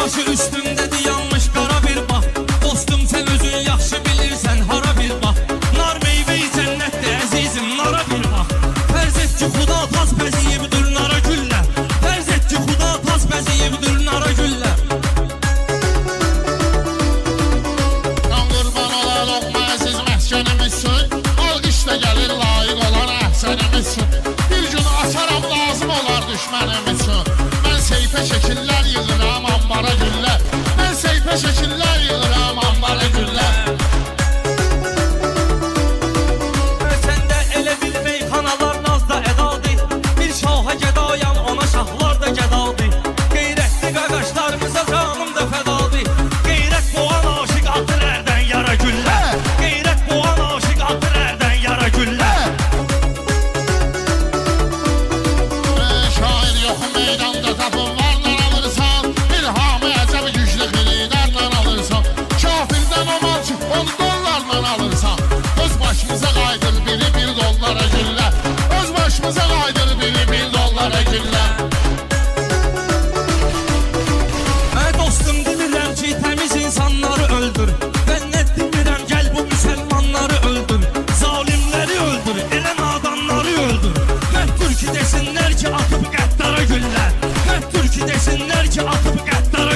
başı üstümdədir yanmış qara bir bax. Dostum sən özün yaxşı bilirsən hara bir bax. Nar meyvəyi cənnətdir əzizim nara bir bax. Fərz et ki xuda tas bəziyibdir nara güllər. Fərz et ki xuda tas bəziyibdir nara güllər. Can qurban ola lokma əziz məskənimizsin. Alqışla gəlir layiq olan əhsənimizsin. Bir gün açaram lazım olar düşmənimizsin. Mən seyfə şəkillər yığıram ambara güllər. Mən seyfə şəkillər yığıram ambara güllər. Səndə elə bil meyxanalar nazda ədadır. Bir şaha gədayam ona şahlar da gədadır. Qeyrətli qaqaşlarımıza canım da fədadır. Qeyrət boğan aşıq atır ərdən yara güllər. Qeyrət boğan aşıq atır ərdən yara güllər. Şair yox meydanda tapın varla alırsan. İlhamı əcəb güclü liderlə alırsan. Kafirdən o mal ki onu dollarla alırsan. Öz başımıza qaydır biri $1 güllər. Öz başımıza qaydır biri $1 güllər. Mən dostum demirəm ki təmiz insanları öldür. Mən nə demirəm gəl bu müsəlmanları öldür. Zalimləri öldür, elə nadanları öldür. Mən türkü desinlər ki atıp qəddara güllər. Mən türkü desinlər ki atıp qəddara